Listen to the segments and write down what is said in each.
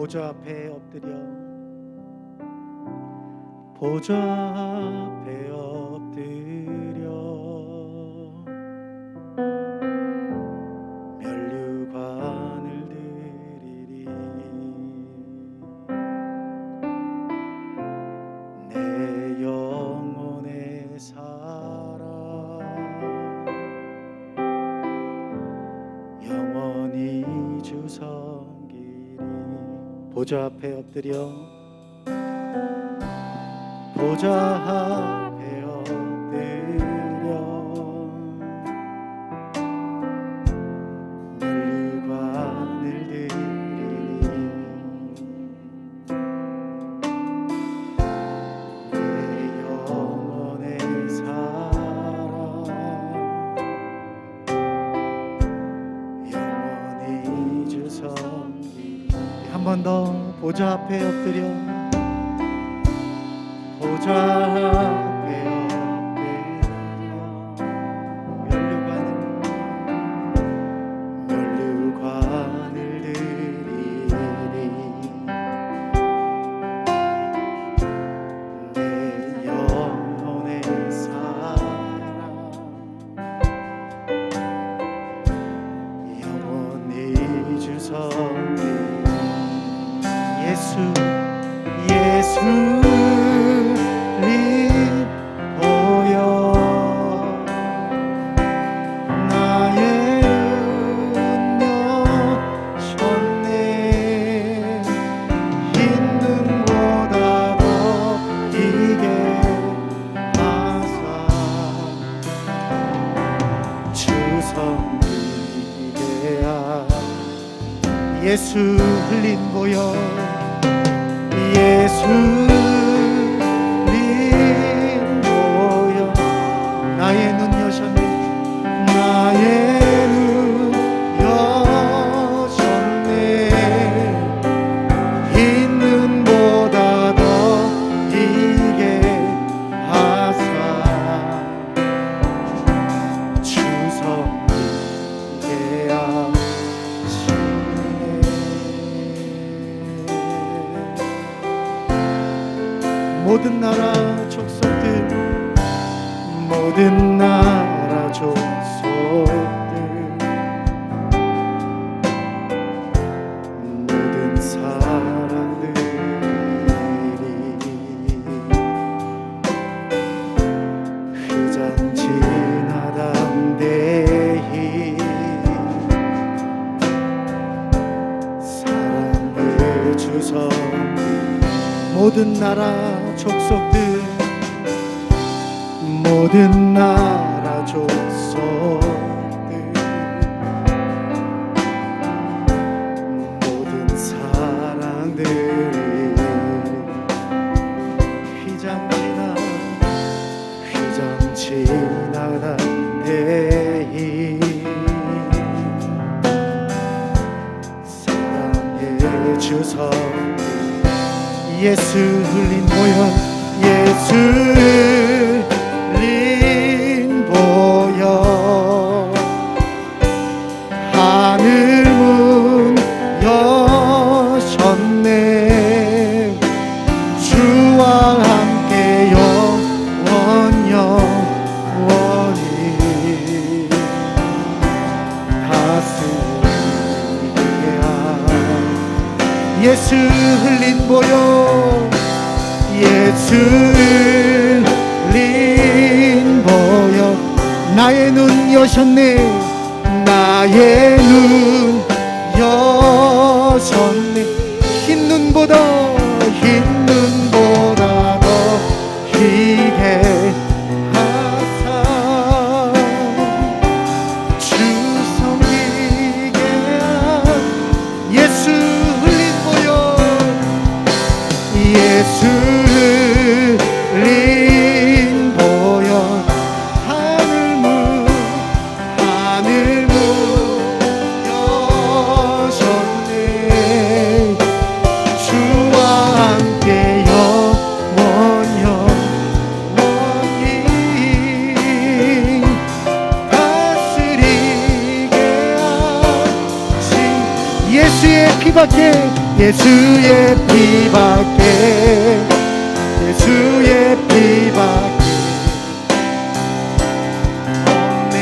보좌 앞에 엎드려 보좌 앞에 엎드려 면류관을 드리리. 내 영혼의 사랑 영원히 주 섬기리. 보좌 앞에 엎드려 보좌 앞에 엎드려 면류관을 드리리. 내 영혼의 사랑 영원히 주 섬기리. 한 번 더 보좌 앞에 엎드려 보좌 앞에 엎드려 면류관을 드리리. 내 영혼의 사랑 영원히 주 섬기리. 예수님 보여 나의 눈 여셨네. 흰 눈보다 더 희게 하사 주 섬기게 하. 예수 흘린 보여 예수 흘린 보여 나의 눈 여셨네. 나의 눈 여셨네. 흰 눈보다 더 희게 하사 주 섬기게 하시네. 모든 나라 족속들 모든 나라 족속들 모든 사람들이 휘장 지나담대히 사랑을 주서. 모든 나라 족속들 모든 나라 족속들 모든 사랑들이 휘장 지나간대히 사랑해 주소. 예수 흘린 보혈 예수 흘린 보혈 하늘 문 여셨네. 주와 함께 영원히 다스리게 하. 예수 흘린 보혈 예수 흘린 보혈 나의 눈 여셨네. 나의 눈 여셨네. 흰 눈보다 더 희게 하사 주 섬기게 하. 예수 흘린 보혈 예수 흘린 보혈 하늘 문 여셨네. 주와 함께 예수의 피밖에, 예수의 피밖에 없네.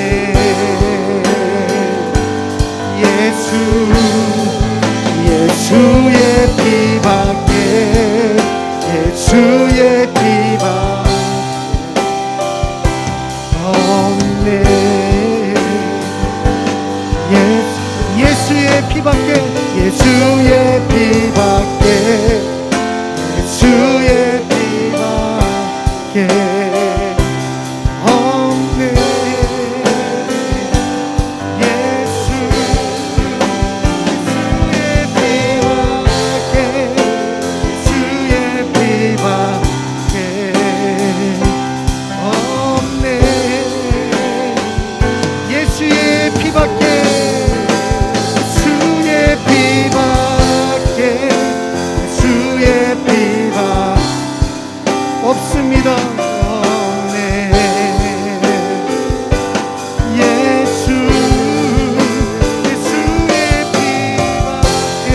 예수의 피밖에, 예수의 피밖에 없네. 예수의 피밖에, 예수의 피밖에, 예수의 피밖에 없네. 예수의 피밖에, 예수의 피밖에, 예수의 피밖에 없습니다. 없네. 예수의 피밖에,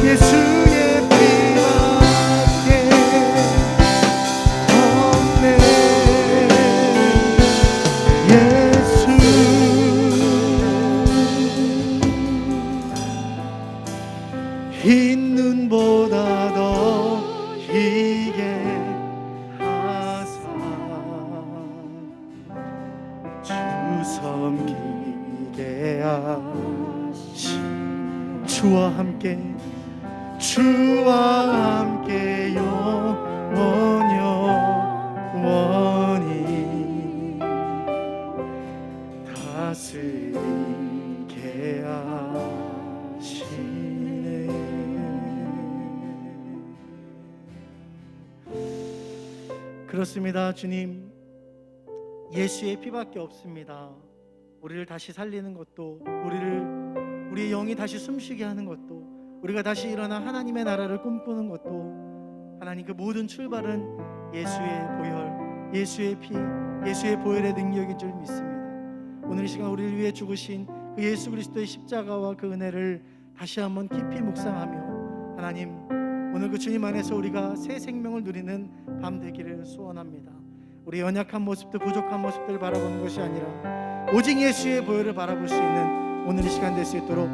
예수의 피밖에 없네. 흰 눈보다 더 희게 하사 주 섬기게 하신 주와 함께, 주와 함께 영원히 다스리게 하시네. 그렇습니다. 주님, 예수의 피밖에 없습니다. 우리를 다시 살리는 것도, 우리의 영이 다시 숨쉬게 하는 것도, 우리가 다시 일어나 하나님의 나라를 꿈꾸는 것도, 하나님 그 모든 출발은 예수의 보혈, 예수의 피, 예수의 보혈의 능력인 줄 믿습니다. 오늘 이 시간 우리를 위해 죽으신 그 예수 그리스도의 십자가와 그 은혜를 다시 한번 깊이 묵상하며, 하나님 오늘 그 주님 안에서 우리가 새 생명을 누리는 밤 되기를 소원합니다. 우리 연약한 모습들, 부족한 모습들을 바라보는 것이 아니라 오직 예수의 보혈을 바라볼 수 있는 오늘 이 시간 될 수 있도록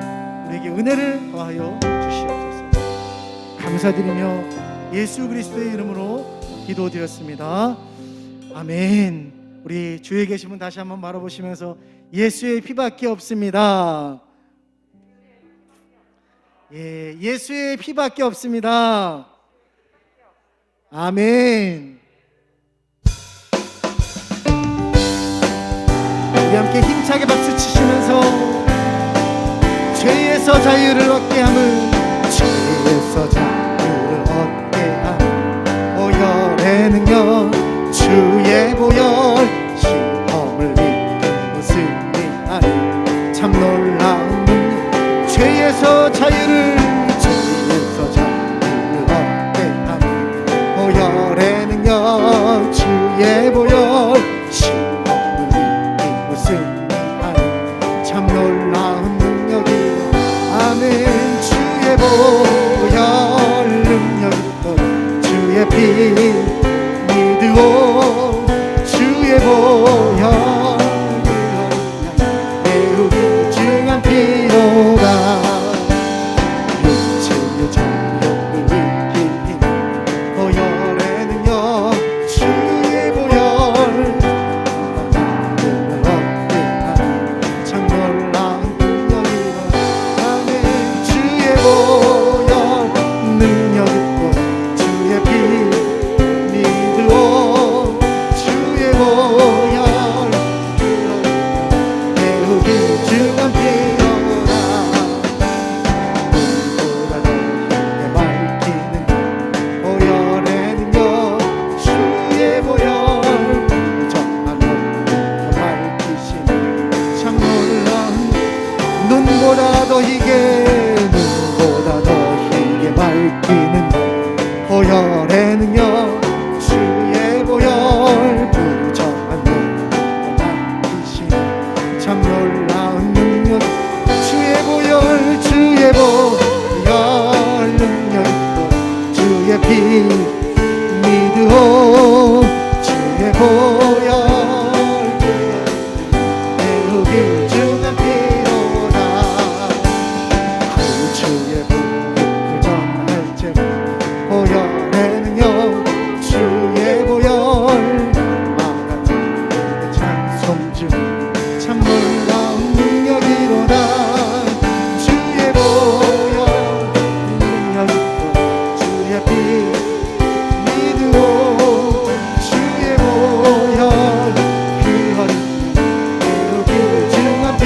우리에게 은혜를 더하여 주시옵소서. 감사드리며 예수 그리스도의 이름으로 기도드렸습니다. 아멘. 우리 주위에 계신 분 다시 한번 바라보시면서 예수의 피밖에 없습니다. 예, 예수의 피밖에 없습니다. 아멘. 우리 함께 힘차게 박수 치시면서 죄에서 자유를 얻게 함은, 죄에서 자유를 얻게 함은 보혈의 능력, 주의 보혈, 시험을 이기고 승리하니 참 놀라운 능력. 죄에서 자유를 얻게 함은 보혈의 능력, 주의 보혈, 시험을 이기고 승리하니 참 놀라운 능력이. 아멘. 주의 보혈 능력이 있도록 주의 피 믿으오. 주의 보혈 매우 귀중한 피로다. 육체의 정욕을 이기니 보혈의 능력, 주의 보혈 만남을 얻게 하니 참 놀라운 능력이라. 아멘. 주의 보혈 능력 있고 주의 피 주의 보혈 매우 귀중한 피로다. 눈보다 더 밝히는 보혈의 능력, 주의 보혈 정말로 더 밝히시는 참 놀라운. 눈보다 더 희게, 눈보다 더 희게 밝히는 보혈의 능력, 주의 보혈 부정한 놈 밝히시는 참 놀라운 능력. 주의 보혈, 주의 보혈 믿으오 주의 보혈 매우 귀중한 피로다 주의 보혈 전할 때 보혈의 능력 주의 보혈 말하는 찬송 중 참 놀라운 능력이로다 주의 보혈 능력 있고 주의 피 믿으오 주의 보혈 그 어린 매우 귀중한 피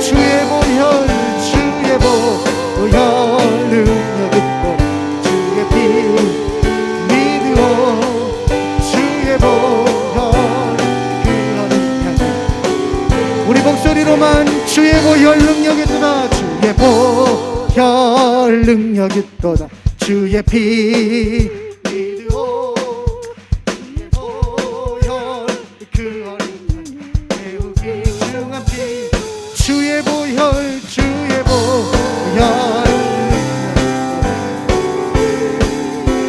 주의 보혈 능력 있고 주의 피 믿으오 주의 보혈 그 어린 양 우리 목소리로만 주의 보혈 능력 있도다 주의 보혈 능력 있도다 주의 피 믿으오 주의 보혈 그 어린 양 매우 귀중한 피 주의 보혈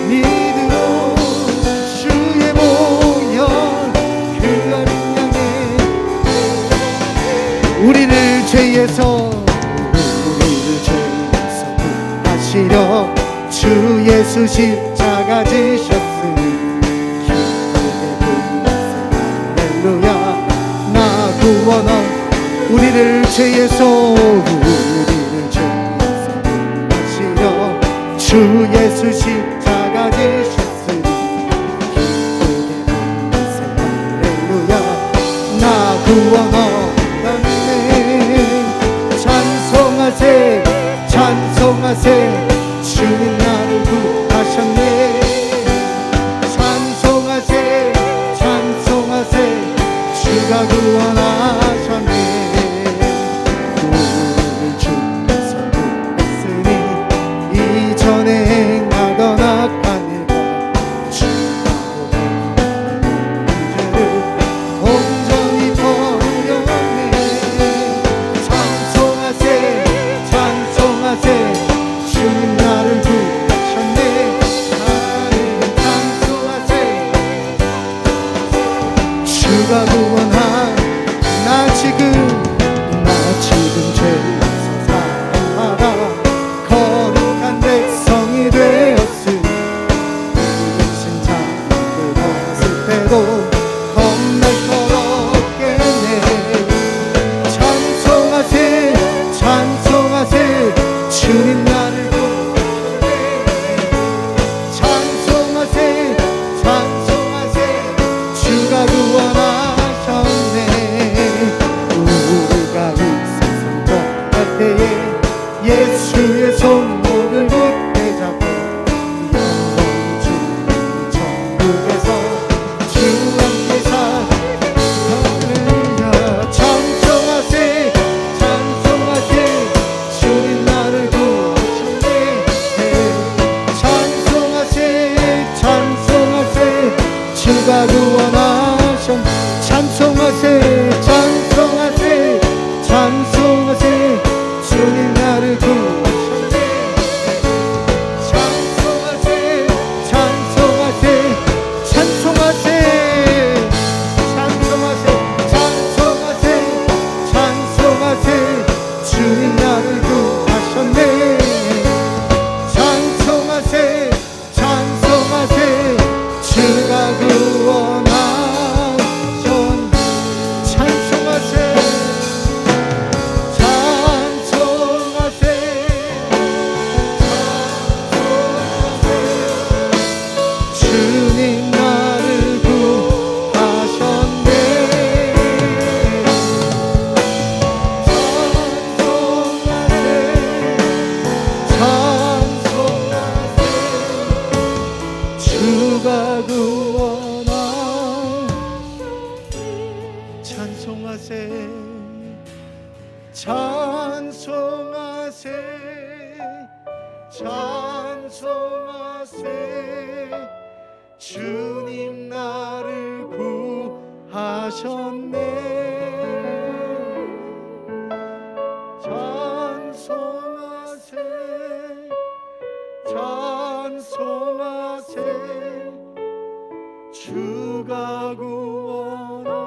믿으오 주의 보혈 그 어린 양의 우리를 죄에서 구하시려 주 예수 십자가 지셨으니 기쁘게 할렐루야 나 구원하 우리를 죄에서 구하시려 주 예수 십자가 지셨으니 기쁘게 할렐루야 나 구원하네 찬송하세 찬송하세 주님 나를 구하셨네 찬송하세 찬송하세 주가 구원하셨네 우리를 주께서 구했으니 이전에 행하던 악한 일과 주가 죄를 온전히 버렸네 찬송하세 찬송하세 주님 나를 구하셨네 찬송하세 주가 구원하 나 지금 죄에서 살아가 거룩한 백성이 되었으니 신장을 벗을 때도 겁날 것 없겠네 찬송하세 찬송하세 주님 나를 구하셨네 찬송하세 찬송하세 주가 구원하셨네 우리가 이 세상 떠날 때에 예수의 손목을 굳게 잡고 영원히 주님 천국에서 주 함께 살아가리라 찬송하세 찬송하세 주님 나를 구하셨네 찬송하세 찬송하세 주가 구원하셨네 찬송하세 찬송하세 찬송하세 주님 나를 구하셨네 찬송하세 찬송하세 찬송하세 찬송하세 찬송하세 찬송하세 주님 나를 구하셨네 찬송하세 찬송하세 주가 구원하셨네 찬송하세 찬송하세 주님 나를 구하셨네 찬송하세 주가 구원하 찬송하세 찬송하세 찬송하세 주님 나를 구하셨네 찬송하세 찬송하세 찬송하세 주가 구원하셨네.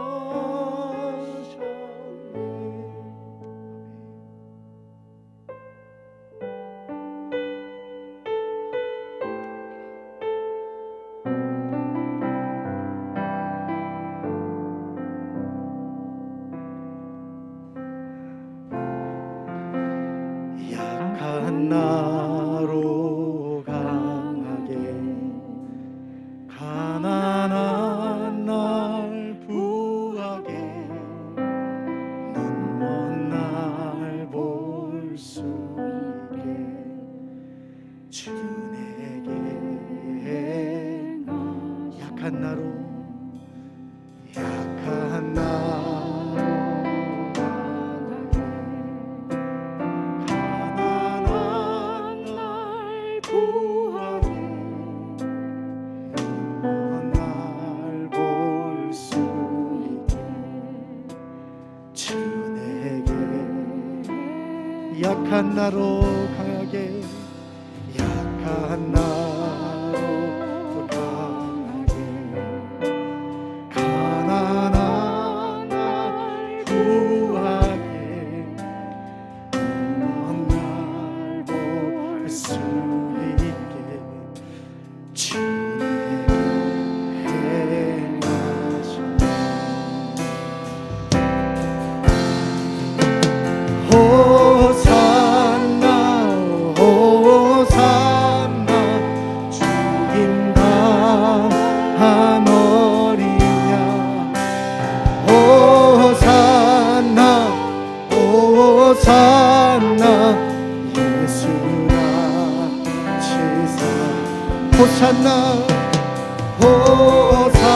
약한 나로 강하게 가난한 날 부하게 눈먼 날 볼 수 있게 주 내게 약한 나로 약한 나로 강하게 약한 나로 강하게 가난한 날 구하게 먼 날 볼 수 있게 주 호산나 호산나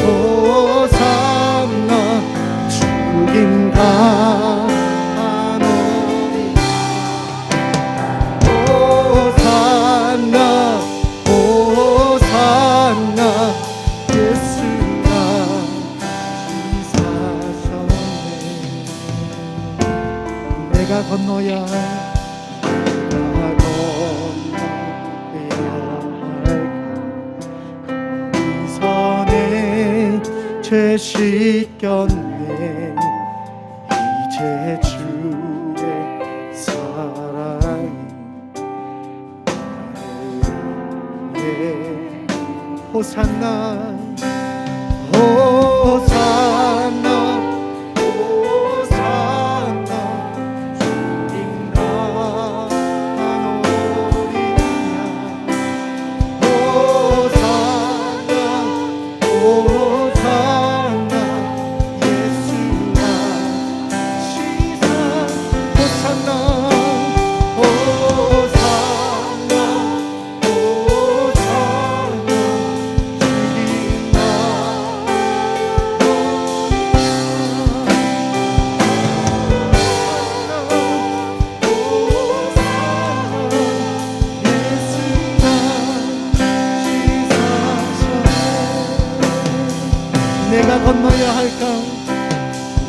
호산나 죽임 당하노니 호산나 호산나 예수가 지사셨네. 내가 건너야 죄 씻겼네. 이제 주의 사랑이 나를 호산나 호산나 호산나 주님 나노리냐 호산나 호산나 예수가 시사 호산나 호산나 호산나 주님 내가 건너야 할까?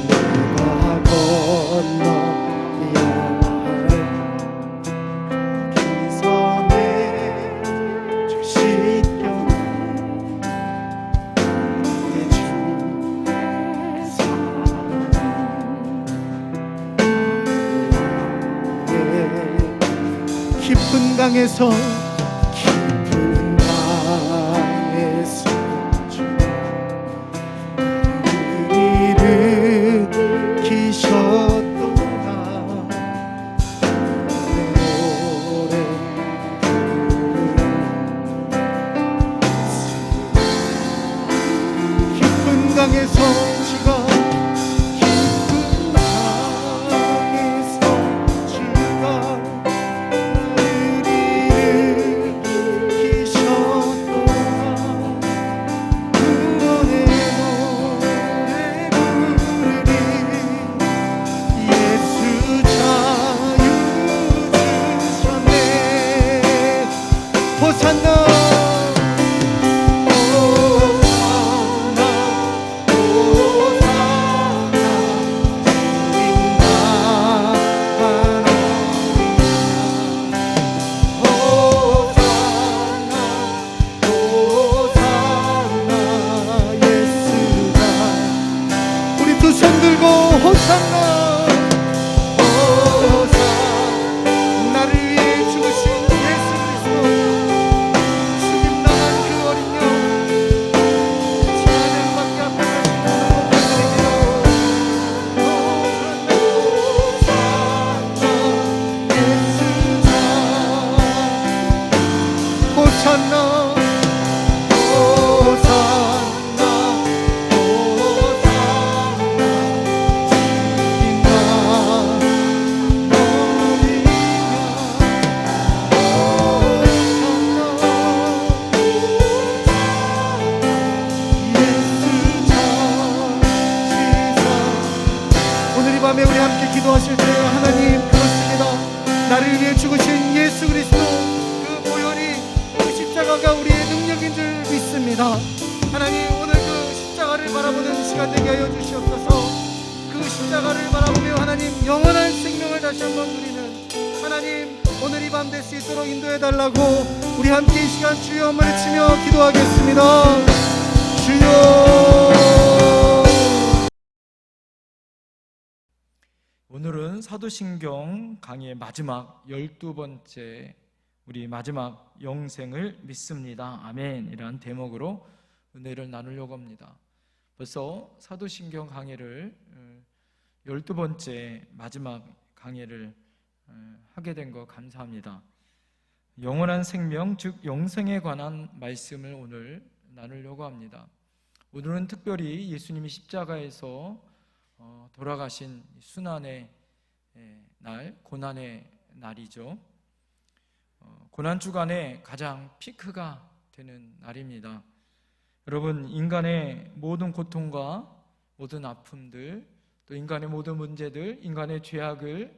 내가 건너야 할까? 거기서 내 죄 씻겼네. 내 주의 사랑에 깊은 강에서 강에서 지가 깊은 강에서 주가 나를 일으키셨도다. 구원의 노래 부르리 예수 자유 주셨네. 호산나 Oh 기도합니다. 하나님, 오늘 그 십자가를 바라보는 시간 되게 하여 주시옵소서. 그 십자가를 바라보며 하나님 영원한 생명을 다시 한번 누리는 하나님, 오늘 이 밤 될 수 있도록 인도해 달라고 우리 함께 이 시간 주여 한번 외치며 기도하겠습니다. 주여. 오늘은 사도신경 강의의 마지막 12번째 우리 마지막 영생을 믿습니다. 아멘 이란 대목으로 은혜를 나누려고 합니다. 벌써 사도신경 강의를 12번째 마지막 강의를 하게 된 거 감사합니다. 영원한 생명, 즉 영생에 관한 말씀을 오늘 나누려고 합니다. 오늘은 특별히 예수님이 십자가에서 돌아가신 순환의 날, 고난의 날이죠. 고난주간에 가장 피크가 되는 날입니다. 여러분, 인간의 모든 고통과 모든 아픔들, 또 인간의 모든 문제들, 인간의 죄악을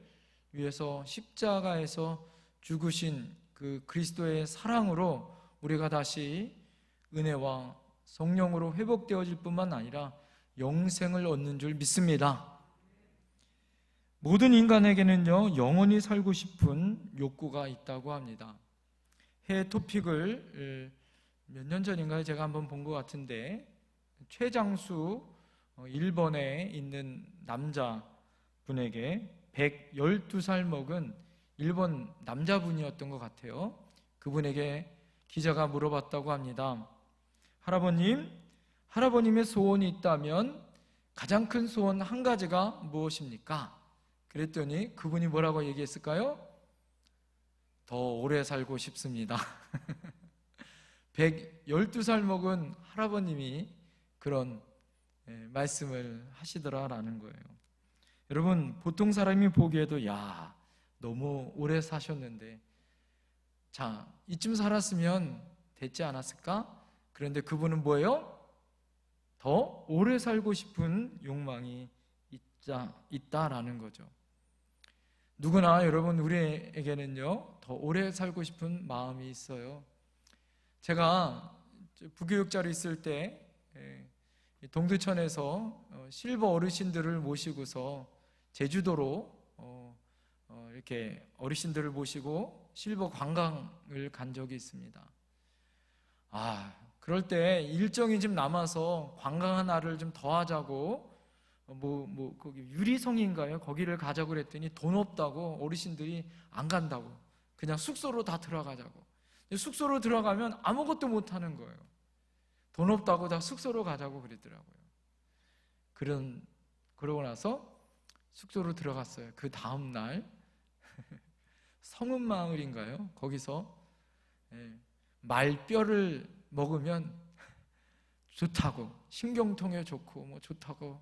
위해서 십자가에서 죽으신 그 그리스도의 사랑으로 우리가 다시 은혜와 성령으로 회복되어질 뿐만 아니라 영생을 얻는 줄 믿습니다. 모든 인간에게는요, 영원히 살고 싶은 욕구가 있다고 합니다. 해 토픽을 몇 년 전인가요? 제가 한번 본 것 같은데, 최장수 일본에 있는 남자분에게 112살 먹은 일본 남자분이었던 것 같아요. 그분에게 기자가 물어봤다고 합니다. 할아버님의 소원이 있다면 가장 큰 소원 한 가지가 무엇입니까? 그랬더니 그분이 뭐라고 얘기했을까요? 더 오래 살고 싶습니다. 112살 먹은 할아버님이 그런 말씀을 하시더라라는 거예요. 여러분, 보통 사람이 보기에도 야, 너무 오래 사셨는데 자, 이쯤 살았으면 됐지 않았을까? 그런데 그분은 뭐예요? 더 오래 살고 싶은 욕망이 있다라는 거죠. 누구나 여러분, 우리에게는요, 더 오래 살고 싶은 마음이 있어요. 제가 부교육자로 있을 때 동두천에서 실버 어르신들을 모시고서 제주도로 이렇게 어르신들을 모시고 실버 관광을 간 적이 있습니다. 그럴 때 일정이 좀 남아서 관광 하나를 좀 더 하자고 거기 유리성인가요? 거기를 가자고 그랬더니 돈 없다고 어르신들이 안 간다고 그냥 숙소로 다 들어가자고. 숙소로 들어가면 아무것도 못 하는 거예요. 돈 없다고 다 숙소로 가자고 그랬더라고요. 그러고 나서 숙소로 들어갔어요. 그 다음 날 성읍마을인가요? 거기서 말뼈를 먹으면 좋다고, 신경통에 좋고 뭐 좋다고,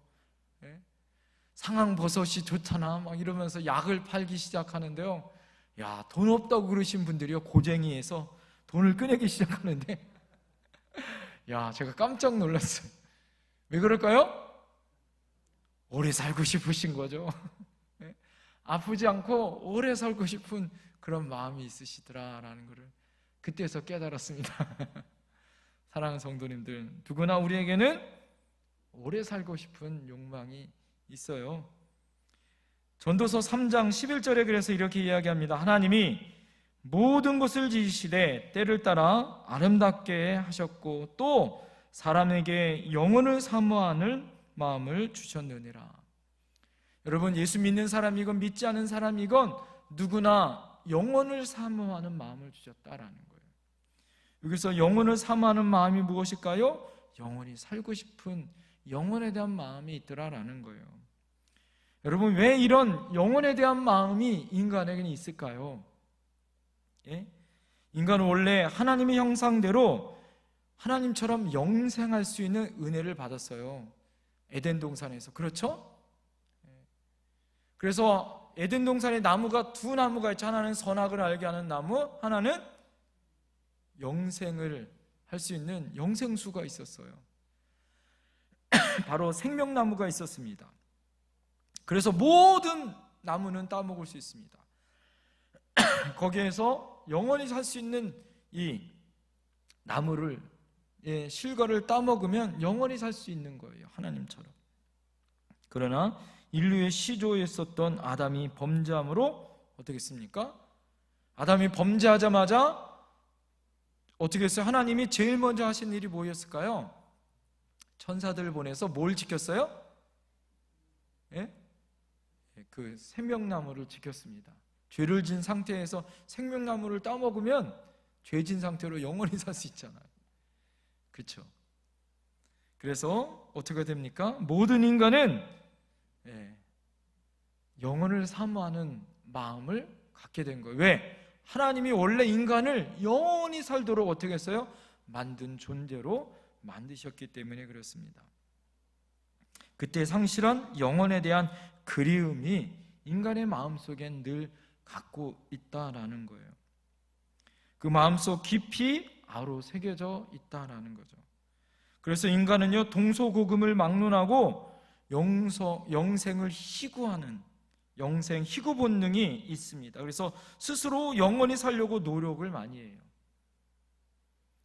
상황버섯이 좋다나 막 이러면서 약을 팔기 시작하는데요. 야, 돈 없다고 그러신 분들이요, 고쟁이에서 돈을 꺼내기 시작하는데 야, 제가 깜짝 놀랐어요. 왜 그럴까요? 오래 살고 싶으신 거죠. 아프지 않고 오래 살고 싶은 그런 마음이 있으시더라라는 것을 그때서 깨달았습니다. 사랑하는 성도님들, 누구나 우리에게는 오래 살고 싶은 욕망이 있어요. 전도서 3장 11절에 그래서 이렇게 이야기합니다. 하나님이 모든 것을 지으시되 때를 따라 아름답게 하셨고 또 사람에게 영혼을 사모하는 마음을 주셨느니라. 여러분, 예수 믿는 사람이건 믿지 않은 사람이건 누구나 영혼을 사모하는 마음을 주셨다라는 거예요. 여기서 영혼을 사모하는 마음이 무엇일까요? 영원히 살고 싶은 영혼에 대한 마음이 있더라라는 거예요. 여러분, 왜 이런 영혼에 대한 마음이 인간에게는 있을까요? 인간은 원래 하나님의 형상대로 하나님처럼 영생할 수 있는 은혜를 받았어요. 에덴 동산에서. 그렇죠? 그래서 에덴 동산에 나무가 두 나무가 있죠. 하나는 선악을 알게 하는 나무, 하나는 영생을 할 수 있는 영생수가 있었어요. 바로 생명나무가 있었습니다. 그래서 모든 나무는 따먹을 수 있습니다. 거기에서 영원히 살 수 있는 이 나무를 실과를 따먹으면 영원히 살 수 있는 거예요. 하나님처럼. 그러나 인류의 시조에 있었던 아담이 범죄함으로 어떻게 했습니까? 아담이 범죄하자마자 어떻게 했어요? 하나님이 제일 먼저 하신 일이 뭐였을까요? 천사들을 보내서 뭘 지켰어요? 예? 그 생명나무를 지켰습니다. 죄를 진 상태에서 생명나무를 따먹으면 죄진 상태로 영원히 살 수 있잖아요. 그렇죠? 그래서 어떻게 됩니까? 모든 인간은 영혼을 사모하는 마음을 갖게 된 거예요. 왜? 하나님이 원래 인간을 영원히 살도록 어떻게 했어요? 만든 존재로 만드셨기 때문에 그렇습니다. 그때 상실한 영혼에 대한 그리움이 인간의 마음속엔 늘 갖고 있다라는 거예요. 그 마음속 깊이 아로 새겨져 있다라는 거죠. 그래서 인간은요, 동서고금을 막론하고 영생을 희구하는 영생 희구 본능이 있습니다. 그래서 스스로 영원히 살려고 노력을 많이 해요.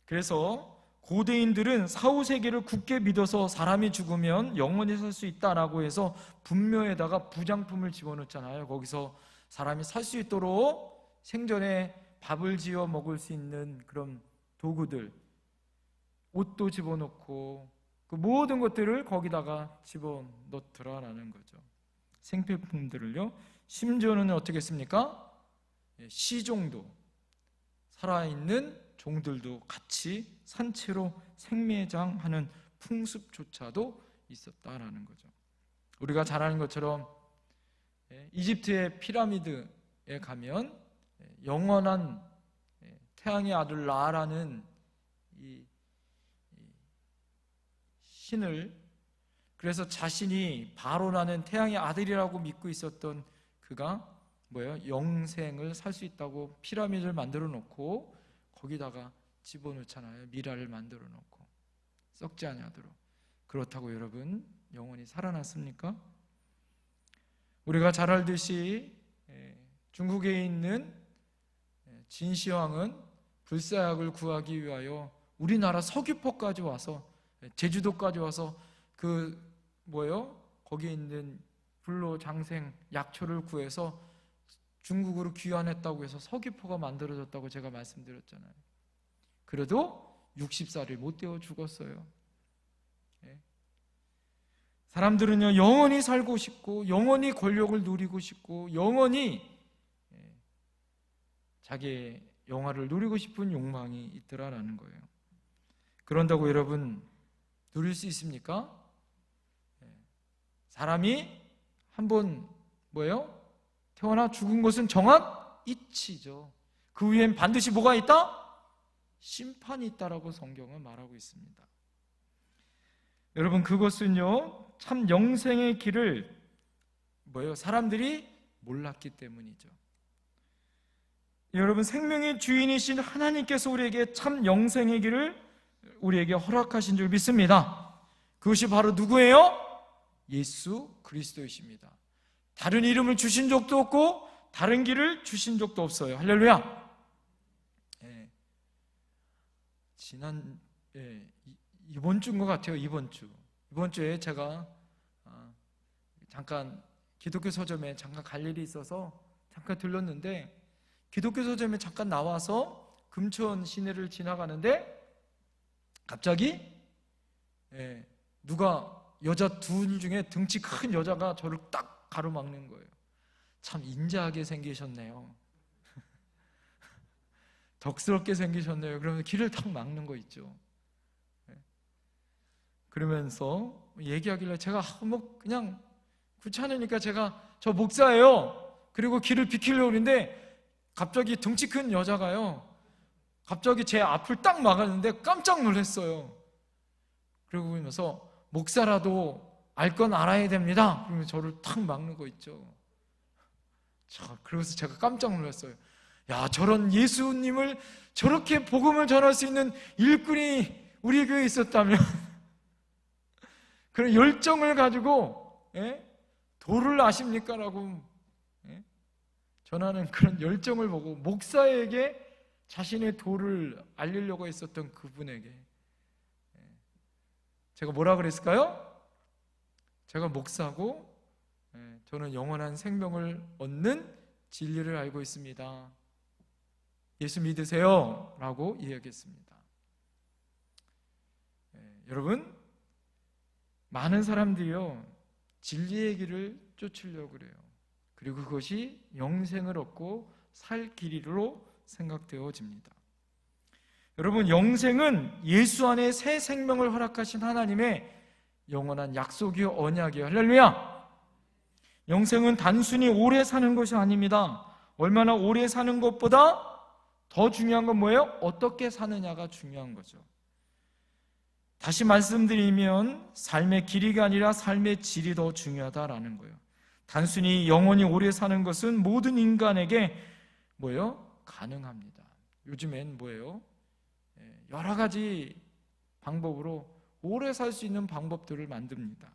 그래서 고대인들은 사후세계를 굳게 믿어서 사람이 죽으면 영원히 살 수 있다라고 해서 분묘에다가 부장품을 집어넣잖아요. 거기서 사람이 살 수 있도록 생전에 밥을 지어 먹을 수 있는 그런 도구들, 옷도 집어넣고 그 모든 것들을 거기다가 집어넣더라라는 거죠. 생필품들을요. 심지어는 어떻게 했습니까? 시종도, 살아있는 종들도 같이 산채로 생매장하는 풍습조차도 있었다라는 거죠. 우리가 잘 아는 것처럼 이집트의 피라미드에 가면 영원한 태양의 아들 라라는 이 신을, 그래서 자신이 바로라는 태양의 아들이라고 믿고 있었던 그가 뭐예요? 영생을 살 수 있다고 피라미드를 만들어 놓고 거기다가 집어넣잖아요. 미라를 만들어 놓고 썩지 아니하도록. 그렇다고 여러분 영원히 살아났습니까? 우리가 잘 알듯이 중국에 있는 진시황은 불사약을 구하기 위하여 우리나라 서귀포까지 와서, 제주도까지 와서 거기에 있는 불로장생 약초를 구해서 중국으로 귀환했다고 해서 서귀포가 만들어졌다고 제가 말씀드렸잖아요. 그래도 60살이 못 되어 죽었어요. 사람들은요, 영원히 살고 싶고 영원히 권력을 누리고 싶고 영원히 자기의 영화를 누리고 싶은 욕망이 있더라라는 거예요. 그런다고 여러분 누릴 수 있습니까? 사람이 한번 태어나 죽은 것은 정한 이치죠. 그 위엔 반드시 뭐가 있다? 심판이 있다라고 성경은 말하고 있습니다. 여러분 그것은요, 참 영생의 길을 사람들이 몰랐기 때문이죠. 여러분 생명의 주인이신 하나님께서 우리에게 참 영생의 길을 우리에게 허락하신 줄 믿습니다. 그것이 바로 누구예요? 예수 그리스도이십니다. 다른 이름을 주신 적도 없고 다른 길을 주신 적도 없어요. 할렐루야. 이번 주인 것 같아요. 이번 주에 제가 잠깐 기독교 서점에 잠깐 갈 일이 있어서 잠깐 들렀는데, 기독교 서점에 잠깐 나와서 금천 시내를 지나가는데 갑자기 누가 여자 둘 중에 등치 큰 여자가 저를 딱 가로막는 거예요. 참 인자하게 생기셨네요. 덕스럽게 생기셨네요. 그러면 길을 딱 막는 거 있죠. 그러면서 얘기하길래 제가 그냥 귀찮으니까 제가 저 목사예요. 그리고 길을 비키려고 그러는데 갑자기 등치 큰 여자가요, 갑자기 제 앞을 딱 막았는데 깜짝 놀랐어요. 그러고 보면서 목사라도 알 건 알아야 됩니다. 그러면 저를 탁 막는 거 있죠. 그래서 제가 깜짝 놀랐어요. 야, 저런 예수님을 저렇게 복음을 전할 수 있는 일꾼이 우리 교회에 있었다면 그런 열정을 가지고 도를 아십니까? 라고 전하는 그런 열정을 보고 목사에게 자신의 도를 알리려고 했었던 그분에게 제가 뭐라 그랬을까요? 제가 목사고 저는 영원한 생명을 얻는 진리를 알고 있습니다. 예수 믿으세요 라고 이야기했습니다. 여러분, 많은 사람들이요 진리의 길을 쫓으려고 그래요. 그리고 그것이 영생을 얻고 살 길이로 생각되어집니다. 여러분, 영생은 예수 안에 새 생명을 허락하신 하나님의 영원한 약속이요 언약이요. 할렐루야. 영생은 단순히 오래 사는 것이 아닙니다. 얼마나 오래 사는 것보다 더 중요한 건 뭐예요? 어떻게 사느냐가 중요한 거죠. 다시 말씀드리면 삶의 길이가 아니라 삶의 질이 더 중요하다라는 거예요. 단순히 영원히 오래 사는 것은 모든 인간에게 뭐예요? 가능합니다. 요즘엔 뭐예요? 여러 가지 방법으로 오래 살 수 있는 방법들을 만듭니다.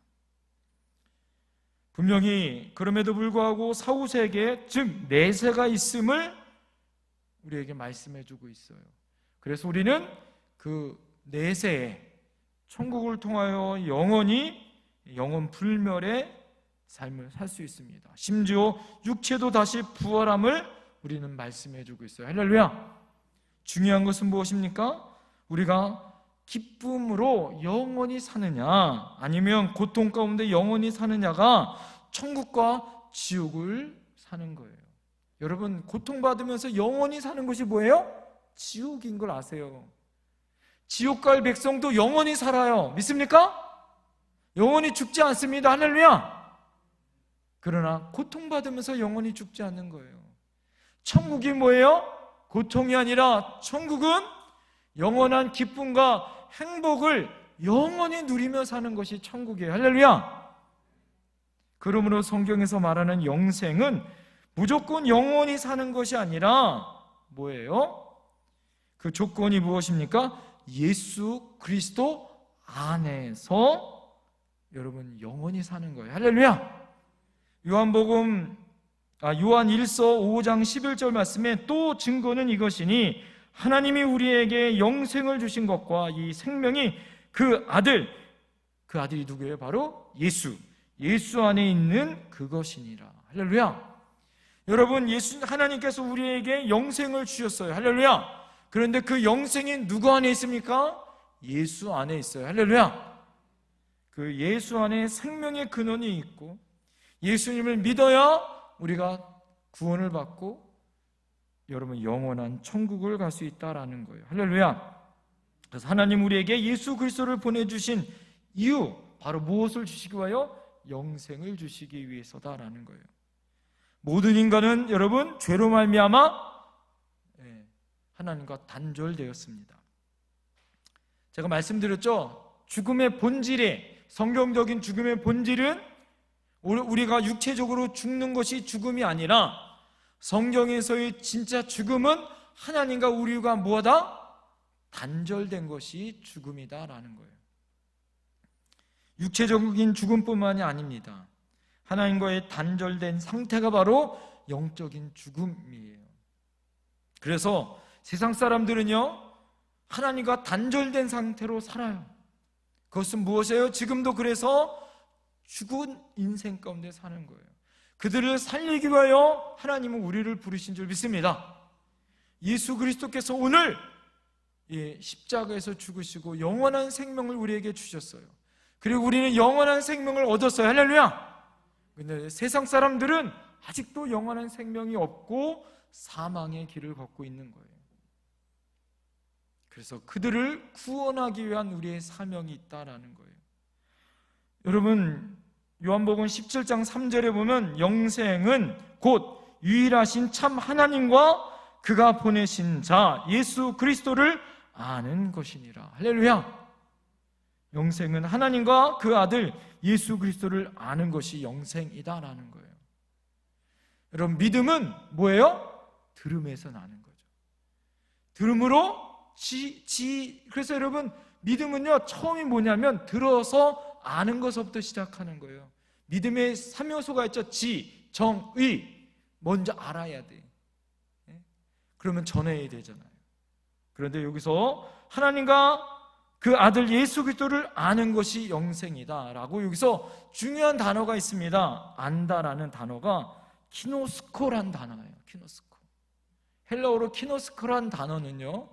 분명히 그럼에도 불구하고 사후세계, 즉 내세가 있음을 우리에게 말씀해주고 있어요. 그래서 우리는 그 내세에 천국을 통하여 영원히 영원 불멸의 삶을 살 수 있습니다. 심지어 육체도 다시 부활함을 우리는 말씀해주고 있어요. 할렐루야. 중요한 것은 무엇입니까? 우리가 기쁨으로 영원히 사느냐 아니면 고통 가운데 영원히 사느냐가 천국과 지옥을 사는 거예요. 여러분, 고통받으면서 영원히 사는 것이 뭐예요? 지옥인 걸 아세요? 지옥 갈 백성도 영원히 살아요. 믿습니까? 영원히 죽지 않습니다. 할렐루야. 그러나 고통받으면서 영원히 죽지 않는 거예요. 천국이 뭐예요? 고통이 아니라 천국은 영원한 기쁨과 행복을 영원히 누리며 사는 것이 천국이에요. 할렐루야. 그러므로 성경에서 말하는 영생은 무조건 영원히 사는 것이 아니라 뭐예요? 그 조건이 무엇입니까? 예수 그리스도 안에서 여러분 영원히 사는 거예요. 할렐루야. 요한 1서 5장 11절 말씀에 또 증거는 이것이니 하나님이 우리에게 영생을 주신 것과 이 생명이 그 아들이 누구예요? 바로 예수 안에 있는 그것이니라. 할렐루야. 여러분, 하나님께서 우리에게 영생을 주셨어요. 할렐루야. 그런데 그 영생이 누구 안에 있습니까? 예수 안에 있어요. 할렐루야. 그 예수 안에 생명의 근원이 있고 예수님을 믿어야 우리가 구원을 받고 여러분 영원한 천국을 갈 수 있다라는 거예요. 할렐루야. 그래서 하나님 우리에게 예수 그리스도를 보내주신 이유, 바로 무엇을 주시기 위하여? 영생을 주시기 위해서다라는 거예요. 모든 인간은 여러분 죄로 말미암아 하나님과 단절되었습니다. 제가 말씀드렸죠. 죽음의 본질에, 성경적인 죽음의 본질은 우리가 육체적으로 죽는 것이 죽음이 아니라 성경에서의 진짜 죽음은 하나님과 우리가 뭐하다? 단절된 것이 죽음이다라는 거예요. 육체적인 죽음뿐만이 아닙니다. 하나님과의 단절된 상태가 바로 영적인 죽음이에요. 그래서 세상 사람들은요 하나님과 단절된 상태로 살아요. 그것은 무엇이에요? 지금도 그래서 죽은 인생 가운데 사는 거예요. 그들을 살리기 위하여 하나님은 우리를 부르신 줄 믿습니다. 예수 그리스도께서 오늘 십자가에서 죽으시고 영원한 생명을 우리에게 주셨어요. 그리고 우리는 영원한 생명을 얻었어요. 할렐루야. 근데 세상 사람들은 아직도 영원한 생명이 없고 사망의 길을 걷고 있는 거예요. 그래서 그들을 구원하기 위한 우리의 사명이 있다라는 거예요. 여러분, 요한복음 17장 3절에 보면 영생은 곧 유일하신 참 하나님과 그가 보내신 자 예수 그리스도를 아는 것이니라. 할렐루야. 영생은 하나님과 그 아들 예수 그리스도를 아는 것이 영생이다라는 거예요. 여러분, 믿음은 뭐예요? 들음에서 나는 거죠. 들음으로 그래서 여러분, 믿음은요 처음이 뭐냐면 들어서 아는 것부터 시작하는 거예요. 믿음의 3요소가 있죠. 지, 정, 의. 먼저 알아야 돼. 그러면 전해야 되잖아요. 그런데 여기서 하나님과 그 아들 예수 그리스도를 아는 것이 영생이다라고 여기서 중요한 단어가 있습니다. 안다라는 단어가 키노스코란 단어예요. 키노스코. 헬라어로 키노스코란 단어는요,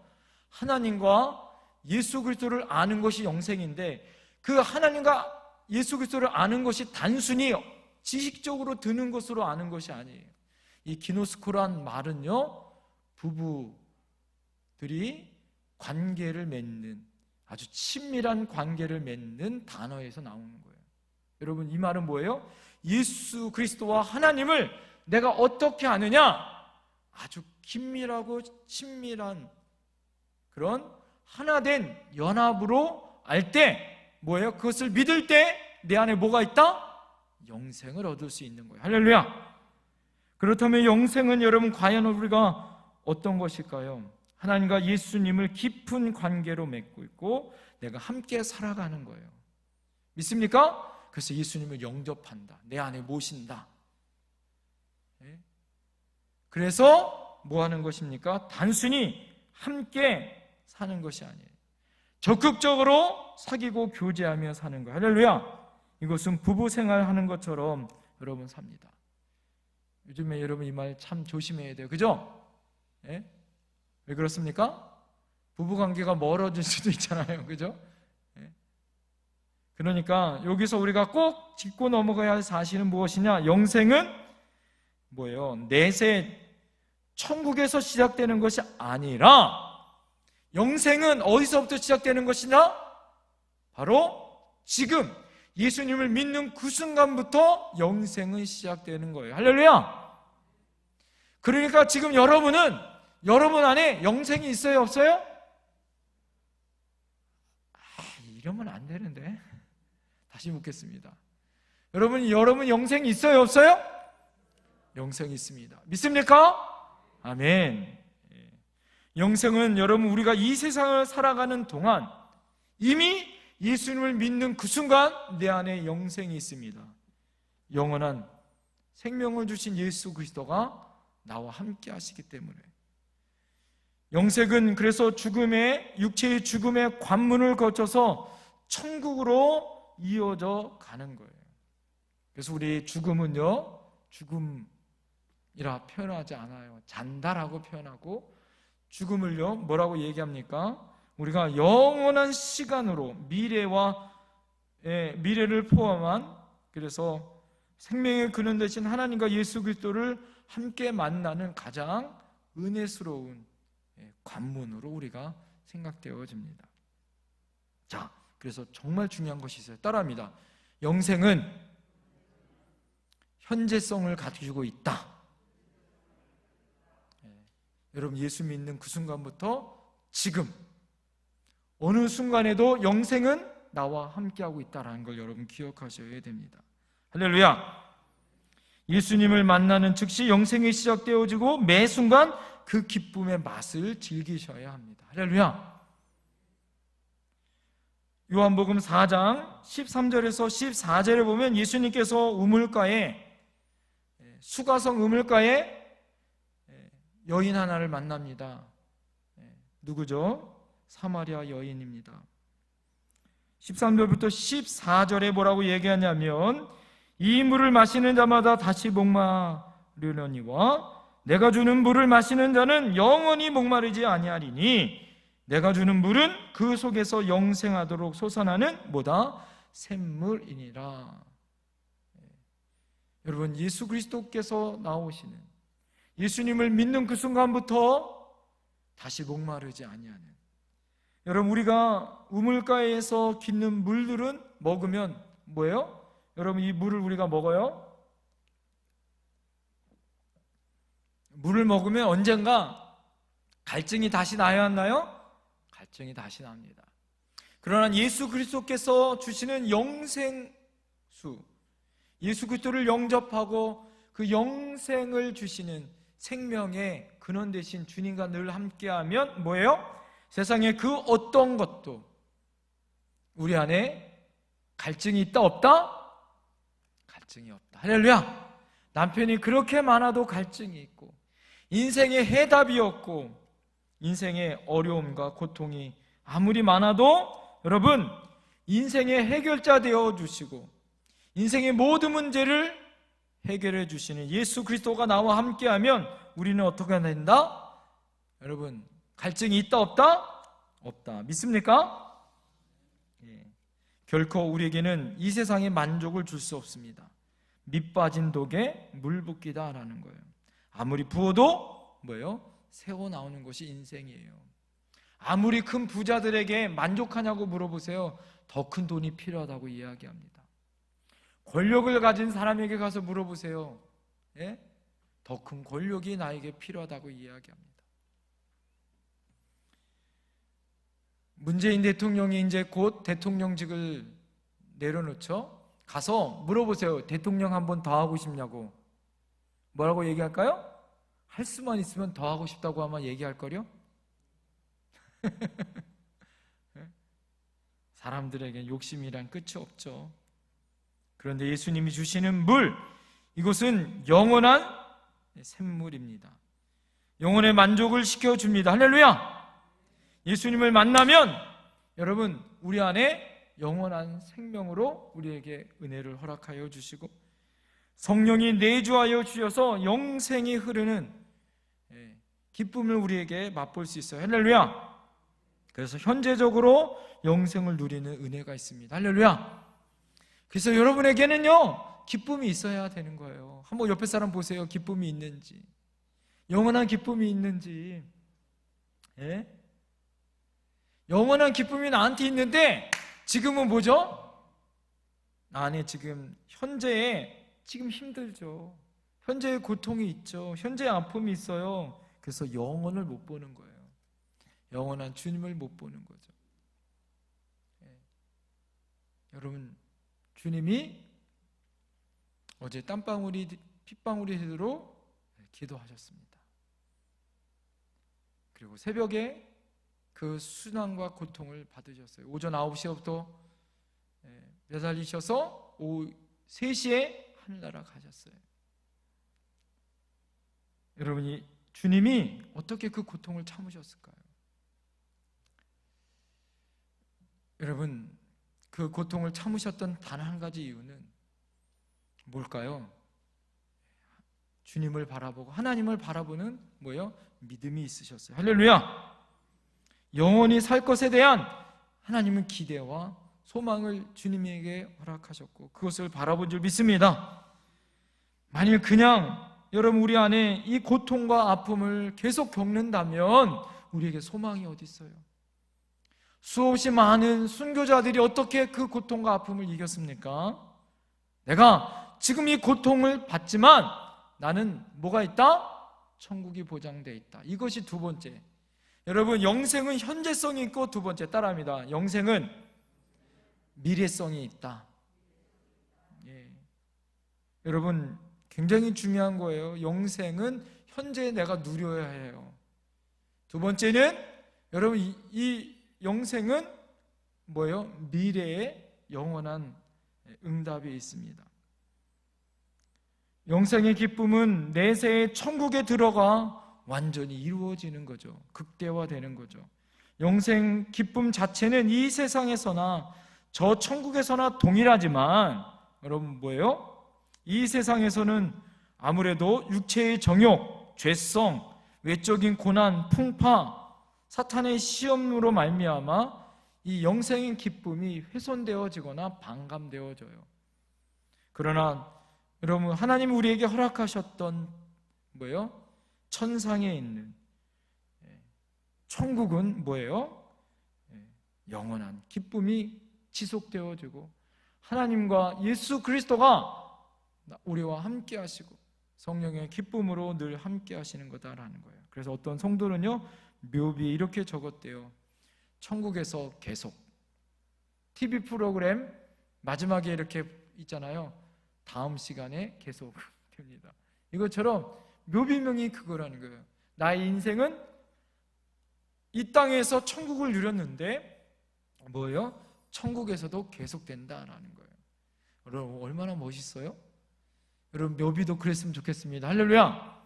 하나님과 예수 그리스도를 아는 것이 영생인데, 그 하나님과 예수 그리스도를 아는 것이 단순히 지식적으로 드는 것으로 아는 것이 아니에요. 이 키노스코란 말은요, 부부들이 관계를 맺는, 아주 친밀한 관계를 맺는 단어에서 나오는 거예요. 여러분, 이 말은 뭐예요? 예수 그리스도와 하나님을 내가 어떻게 아느냐? 아주 긴밀하고 친밀한 그런 하나된 연합으로 알 때 뭐예요? 그것을 믿을 때 내 안에 뭐가 있다? 영생을 얻을 수 있는 거예요. 할렐루야. 그렇다면 영생은 여러분 과연 우리가 어떤 것일까요? 하나님과 예수님을 깊은 관계로 맺고 있고 내가 함께 살아가는 거예요. 믿습니까? 그래서 예수님을 영접한다, 내 안에 모신다. 그래서 뭐 하는 것입니까? 단순히 함께 사는 것이 아니에요. 적극적으로 사귀고 교제하며 사는 거예요. 할렐루야. 이것은 부부 생활하는 것처럼 여러분 삽니다. 요즘에 여러분 이 말 참 조심해야 돼요. 그죠? 예? 왜 그렇습니까? 부부관계가 멀어질 수도 있잖아요. 그죠? 예? 그러니까 여기서 우리가 꼭 짚고 넘어가야 할 사실은 무엇이냐? 영생은 뭐예요? 내세 천국에서 시작되는 것이 아니라, 영생은 어디서부터 시작되는 것이냐? 바로 지금 예수님을 믿는 그 순간부터 영생은 시작되는 거예요. 할렐루야. 그러니까 지금 여러분은 여러분 안에 영생이 있어요, 없어요? 이러면 안 되는데. 다시 묻겠습니다. 여러분 영생이 있어요, 없어요? 영생이 있습니다. 믿습니까? 아멘. 영생은 여러분 우리가 이 세상을 살아가는 동안 이미 예수님을 믿는 그 순간 내 안에 영생이 있습니다. 영원한 생명을 주신 예수 그리스도가 나와 함께 하시기 때문에. 영생은 그래서 육체의 죽음의 관문을 거쳐서 천국으로 이어져 가는 거예요. 그래서 우리 죽음은요, 죽음이라 표현하지 않아요. 잔다라고 표현하고, 죽음을요 뭐라고 얘기합니까? 우리가 영원한 시간으로 미래를 포함한, 그래서 생명의 근원 되신 하나님과 예수 그리스도를 함께 만나는 가장 은혜스러운 관문으로 우리가 생각되어집니다. 자, 그래서 정말 중요한 것이 있어요. 따라합니다. 영생은 현재성을 가지고 있다. 여러분 예수 믿는 그 순간부터 지금 어느 순간에도 영생은 나와 함께하고 있다는 걸 여러분 기억하셔야 됩니다. 할렐루야. 예수님을 만나는 즉시 영생이 시작되어지고 매 순간 그 기쁨의 맛을 즐기셔야 합니다. 할렐루야. 요한복음 4장 13절에서 14절에 보면 예수님께서 수가성 우물가에 여인 하나를 만납니다. 누구죠? 사마리아 여인입니다. 13절부터 14절에 뭐라고 얘기하냐면, 이 물을 마시는 자마다 다시 목마르려니와 내가 주는 물을 마시는 자는 영원히 목마르지 아니하리니 내가 주는 물은 그 속에서 영생하도록 솟아나는 뭐다? 샘물이니라. 여러분 예수 그리스도께서 나오시는, 예수님을 믿는 그 순간부터 다시 목마르지 아니하는, 여러분 우리가 우물가에서 깃는 물들은 먹으면 뭐예요? 여러분 이 물을 우리가 먹어요? 물을 먹으면 언젠가 갈증이 다시 나야 하나요? 갈증이 다시 납니다. 그러나 예수 그리스도께서 주시는 영생수, 예수 그리스도를 영접하고 그 영생을 주시는 생명의 근원 되신 주님과 늘 함께하면 뭐예요? 세상에 그 어떤 것도 우리 안에 갈증이 있다 없다? 갈증이 없다. 할렐루야. 남편이 그렇게 많아도 갈증이 있고, 인생에 해답이 없고, 인생의 어려움과 고통이 아무리 많아도 여러분, 인생의 해결자 되어 주시고 인생의 모든 문제를 해결해 주시는 예수 그리스도가 나와 함께하면 우리는 어떻게 된다? 여러분, 갈증이 있다 없다? 없다. 믿습니까? 예. 결코 우리에게는 이 세상의 만족을 줄 수 없습니다. 밑 빠진 독에 물 붓기다라는 거예요. 아무리 부어도 뭐예요? 새어 나오는 것이 인생이에요. 아무리 큰 부자들에게 만족하냐고 물어보세요. 더 큰 돈이 필요하다고 이야기합니다. 권력을 가진 사람에게 가서 물어보세요. 예? 더 큰 권력이 나에게 필요하다고 이야기합니다. 문재인 대통령이 이제 곧 대통령직을 내려놓죠. 가서 물어보세요. 대통령 한 번 더 하고 싶냐고. 뭐라고 얘기할까요? 할 수만 있으면 더 하고 싶다고 아마 얘기할 거요. 사람들에게 욕심이란 끝이 없죠. 그런데 예수님이 주시는 물, 이것은 영원한 샘물입니다. 영혼의 만족을 시켜줍니다. 할렐루야! 예수님을 만나면 여러분, 우리 안에 영원한 생명으로 우리에게 은혜를 허락하여 주시고 성령이 내주하여 주셔서 영생이 흐르는 기쁨을 우리에게 맛볼 수 있어요. 할렐루야! 그래서 현재적으로 영생을 누리는 은혜가 있습니다. 할렐루야! 그래서 여러분에게는요, 기쁨이 있어야 되는 거예요. 한번 옆에 사람 보세요. 기쁨이 있는지, 영원한 기쁨이 있는지. 예? 영원한 기쁨이 나한테 있는데 지금은 뭐죠? 나 안에 지금 현재에 지금 힘들죠. 현재의 고통이 있죠. 현재의 아픔이 있어요. 그래서 영원을 못 보는 거예요. 영원한 주님을 못 보는 거죠. 예. 여러분, 주님이 어제 땀방울이 핏방울이 되도록 기도하셨습니다. 그리고 새벽에 그 순환과 고통을 받으셨어요. 오전 9시부터 매달리셔서 오후 3시에 하늘나라 가셨어요. 여러분이 주님이 어떻게 그 고통을 참으셨을까요? 여러분, 그 고통을 참으셨던 단 한 가지 이유는 뭘까요? 주님을 바라보고 하나님을 바라보는 뭐예요? 믿음이 있으셨어요. 할렐루야! 영원히 살 것에 대한 하나님은 기대와 소망을 주님에게 허락하셨고 그것을 바라본 줄 믿습니다. 만일 그냥 여러분 우리 안에 이 고통과 아픔을 계속 겪는다면 우리에게 소망이 어디 있어요? 수없이 많은 순교자들이 어떻게 그 고통과 아픔을 이겼습니까? 내가 지금 이 고통을 받지만 나는 뭐가 있다? 천국이 보장되어 있다. 이것이 두 번째. 여러분, 영생은 현재성이 있고 두 번째 따라합니다. 영생은 미래성이 있다. 예. 여러분, 굉장히 중요한 거예요. 영생은 현재 내가 누려야 해요. 두 번째는 여러분 이 영생은 뭐예요? 미래의 영원한 응답이 있습니다. 영생의 기쁨은 내세의 천국에 들어가 완전히 이루어지는 거죠. 극대화되는 거죠. 영생 기쁨 자체는 이 세상에서나 저 천국에서나 동일하지만 여러분 뭐예요? 이 세상에서는 아무래도 육체의 정욕, 죄성, 외적인 고난, 풍파, 사탄의 시험으로 말미암아 이 영생의 기쁨이 훼손되어지거나 반감되어져요. 그러나 여러분, 하나님이 우리에게 허락하셨던 뭐예요? 천상에 있는 천국은 뭐예요? 영원한 기쁨이 지속되어지고 하나님과 예수 그리스도가 우리와 함께 하시고 성령의 기쁨으로 늘 함께 하시는 거다라는 거예요. 그래서 어떤 성도는요, 묘비에 이렇게 적었대요. 천국에서 계속. TV 프로그램 마지막에 이렇게 있잖아요. 다음 시간에 계속 됩니다. 이것처럼 묘비명이 그거라는 거예요. 나의 인생은 이 땅에서 천국을 누렸는데 뭐예요? 천국에서도 계속된다라는 거예요. 여러분, 얼마나 멋있어요? 여러분, 묘비도 그랬으면 좋겠습니다. 할렐루야!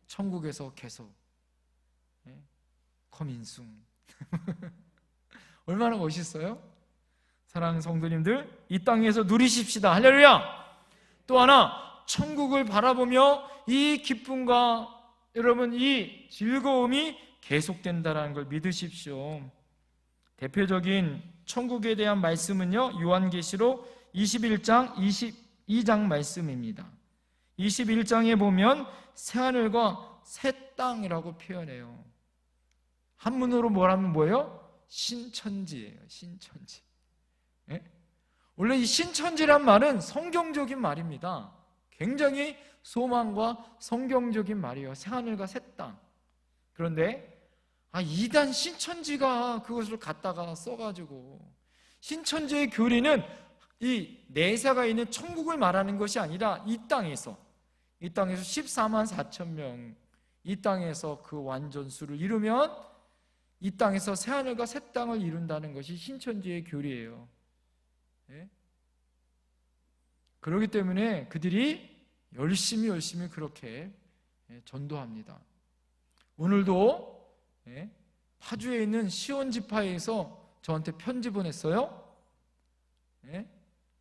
천국에서 계속 커민숭 얼마나 멋있어요? 사랑하는 성도님들, 이 땅에서 누리십시다. 할렐루야. 또 하나, 천국을 바라보며 이 기쁨과 여러분 이 즐거움이 계속된다는 걸 믿으십시오. 대표적인 천국에 대한 말씀은요, 요한계시록 21장 22장 말씀입니다. 21장에 보면 새하늘과 새 땅이라고 표현해요. 한문으로 뭐라면 뭐예요? 신천지예요. 신천지. 예? 원래 이 신천지란 말은 성경적인 말입니다. 굉장히 소망과 성경적인 말이에요. 새하늘과 새 땅. 그런데 이단 신천지가 그것을 갖다가 써가지고, 신천지의 교리는 이 내사가 있는 천국을 말하는 것이 아니라 이 땅에서 14만 4천 명, 이 땅에서 그 완전수를 이루면 이 땅에서 새하늘과 새 땅을 이룬다는 것이 신천지의 교리예요. 예? 그렇기 때문에 그들이 열심히 그렇게 전도합니다. 오늘도 파주에 있는 시온지파에서 저한테 편지 보냈어요.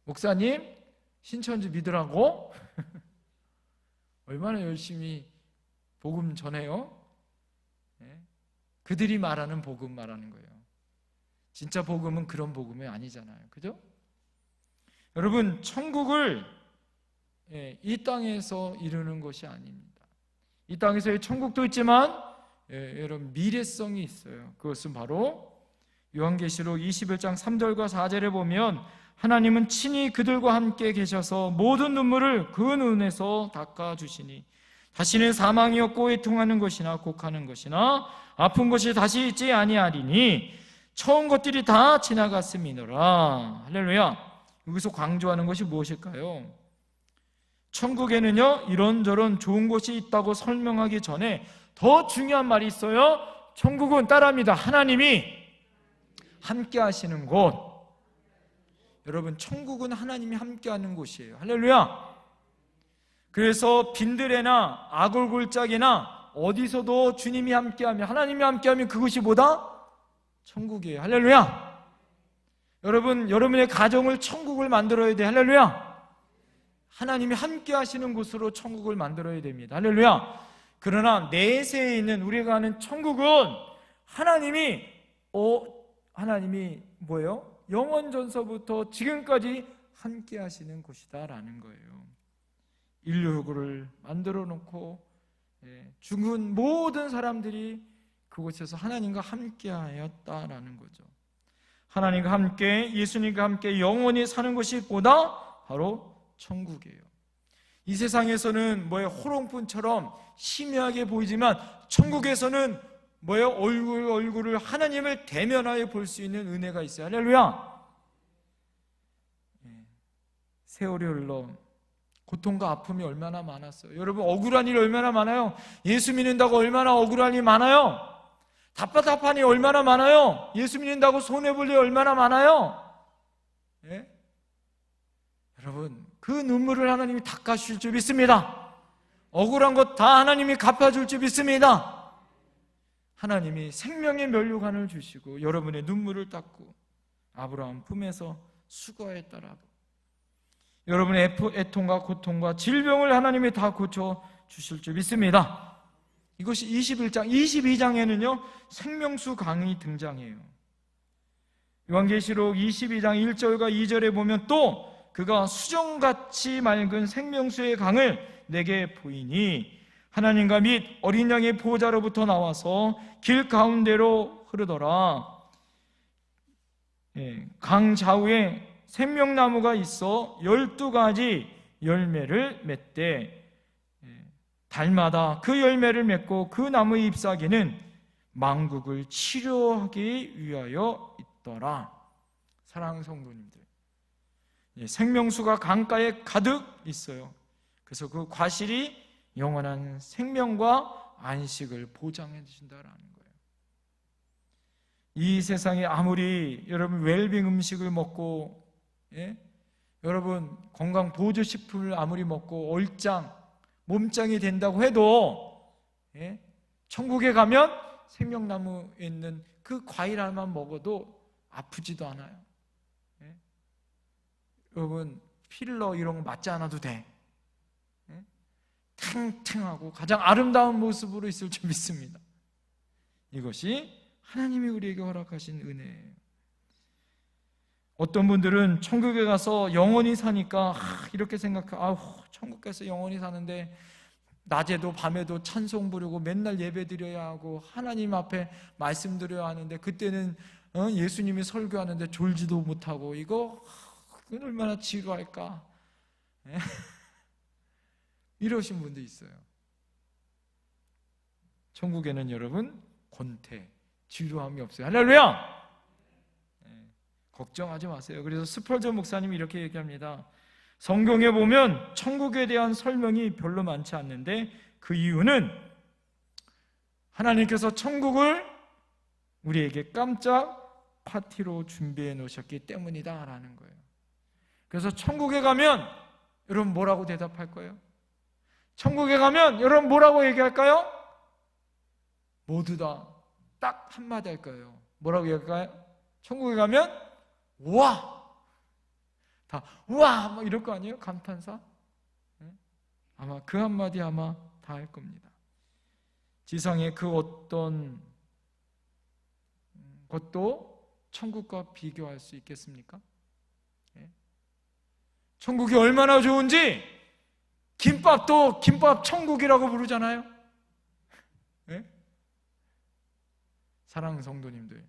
목사님, 신천지 믿으라고. 얼마나 열심히 복음 전해요. 그들이 말하는 복음 말하는 거예요. 진짜 복음은 그런 복음이 아니잖아요. 그죠? 여러분, 천국을 이 땅에서 이루는 것이 아닙니다. 이 땅에서의 천국도 있지만 여러분 미래성이 있어요. 그것은 바로 요한계시록 21장 3절과 4절에 보면 하나님은 친히 그들과 함께 계셔서 모든 눈물을 그 눈에서 닦아주시니 다시는 사망이 없고 애통하는 것이나 곡하는 것이나 아픈 것이 다시 있지 아니하리니 처음 것들이 다 지나갔음이노라. 할렐루야. 여기서 강조하는 것이 무엇일까요? 천국에는요, 이런저런 좋은 곳이 있다고 설명하기 전에 더 중요한 말이 있어요. 천국은 따라합니다. 하나님이 함께 하시는 곳. 여러분, 천국은 하나님이 함께 하는 곳이에요. 할렐루야. 그래서 빈들에나 아골골짜기나 어디서도 주님이 함께하면, 하나님이 함께하면 그것이 뭐다? 천국이에요. 할렐루야. 여러분, 여러분의 가정을 천국을 만들어야 돼. 할렐루야. 하나님이 함께 하시는 곳으로 천국을 만들어야 됩니다. 할렐루야. 그러나 내세에 있는 우리가 가는 천국은 하나님이 뭐예요? 영원 전서부터 지금까지 함께 하시는 곳이다라는 거예요. 인류구를 만들어 놓고 죽은 모든 사람들이 그곳에서 하나님과 함께 하였다라는 거죠. 하나님과 함께, 예수님과 함께 영원히 사는 것이 뭐다? 바로 천국이에요. 이 세상에서는 호롱뿐처럼 희미하게 보이지만 천국에서는 얼굴을 하나님을 대면하여 볼 수 있는 은혜가 있어요. 할렐루야. 세월이 흘러 고통과 아픔이 얼마나 많았어요. 여러분, 억울한 일 얼마나 많아요. 예수 믿는다고 얼마나 억울한 일 많아요. 답답한 일 얼마나 많아요. 예수 믿는다고 손해볼 일 얼마나 많아요. 여러분, 그 눈물을 하나님이 닦아주실 줄 믿습니다. 억울한 것 다 하나님이 갚아줄 줄 믿습니다. 하나님이 생명의 면류관을 주시고 여러분의 눈물을 닦고 아브라함 품에서 수고했더라도 여러분의 애통과 고통과 질병을 하나님이 다 고쳐주실 줄 믿습니다. 이것이 21장, 22장에는요 생명수 강이 등장해요. 요한계시록 22장 1절과 2절에 보면 또 그가 수정같이 맑은 생명수의 강을 내게 보이니 하나님과 및 어린 양의 보호자로부터 나와서 길 가운데로 흐르더라. 강 좌우에 생명나무가 있어 12가지 열매를 맺되 달마다 그 열매를 맺고 그 나무의 잎사귀는 만국을 치료하기 위하여 있더라. 사랑하는 성도님들, 생명수가 강가에 가득 있어요. 그래서 그 과실이 영원한 생명과 안식을 보장해 주신다라는 거예요. 이 세상에 아무리 여러분 웰빙 음식을 먹고 여러분 건강 보조식품을 아무리 먹고 얼짱 몸짱이 된다고 해도 천국에 가면 생명나무에 있는 그 과일 하나만 먹어도 아프지도 않아요. 여러분 필러 이런 거 맞지 않아도 돼. 탱탱하고 가장 아름다운 모습으로 있을 줄 믿습니다. 이것이 하나님이 우리에게 허락하신 은혜예요. 어떤 분들은 천국에 가서 영원히 사니까 이렇게 생각해. 천국 가서 영원히 사는데 낮에도 밤에도 찬송 부르고 맨날 예배 드려야 하고 하나님 앞에 말씀 드려야 하는데 그때는 예수님이 설교하는데 졸지도 못하고 이거 얼마나 지루할까. 이러신 분도 있어요. 천국에는 여러분 권태, 지루함이 없어요. 할렐루야! 걱정하지 마세요. 그래서 스펄전 목사님이 이렇게 얘기합니다. 성경에 보면 천국에 대한 설명이 별로 많지 않는데 그 이유는 하나님께서 천국을 우리에게 깜짝 파티로 준비해 놓으셨기 때문이다 라는 거예요. 그래서 천국에 가면 여러분 뭐라고 대답할 거예요? 천국에 가면 여러분 뭐라고 얘기할까요? 모두 다 딱 한마디 할 거예요. 뭐라고 얘기할까요? 천국에 가면 와! 다 와! 막 이럴 거 아니에요? 감탄사? 아마 그 한마디 아마 다 할 겁니다. 지상의 그 어떤 것도 천국과 비교할 수 있겠습니까? 천국이 얼마나 좋은지 김밥도 김밥 천국이라고 부르잖아요. 사랑하는 성도님들,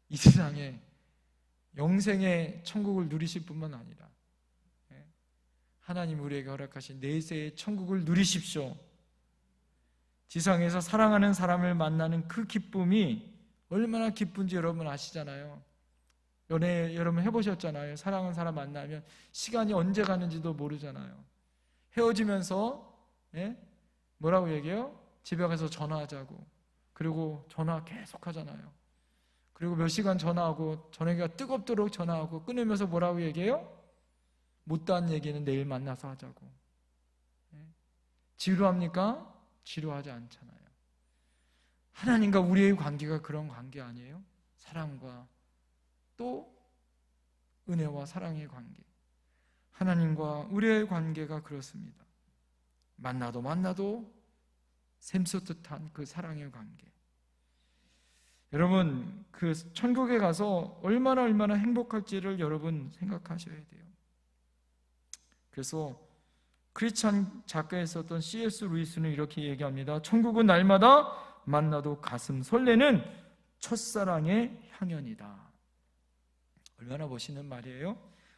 이 세상에 영생의 천국을 누리실 뿐만 아니라 하나님 우리에게 허락하신 내세의 천국을 누리십시오. 지상에서 사랑하는 사람을 만나는 그 기쁨이 얼마나 기쁜지 여러분 아시잖아요. 연애 여러분 해보셨잖아요. 사랑하는 사람 만나면 시간이 언제 가는지도 모르잖아요. 헤어지면서 뭐라고 얘기해요? 집에 가서 전화하자고. 그리고 전화 계속 하잖아요. 그리고 몇 시간 전화하고 저녁에 뜨겁도록 전화하고 끊으면서 뭐라고 얘기해요? 못다한 얘기는 내일 만나서 하자고. 지루합니까? 지루하지 않잖아요. 하나님과 우리의 관계가 그런 관계 아니에요? 사랑과 또 은혜와 사랑의 관계. 하나님과 우리의 관계가 그렇습니다. 만나도 샘솟듯한 그 사랑의 관계. 여러분 그 천국에 가서 얼마나 행복할지를 여러분 생각하셔야 돼요. 그래서 크리스찬 작가에 썼던 C.S. 루이스는 이렇게 얘기합니다. 천국은 날마다 만나도 가슴 설레는 첫사랑의 향연이다. 얼마나 멋있는 말이에요.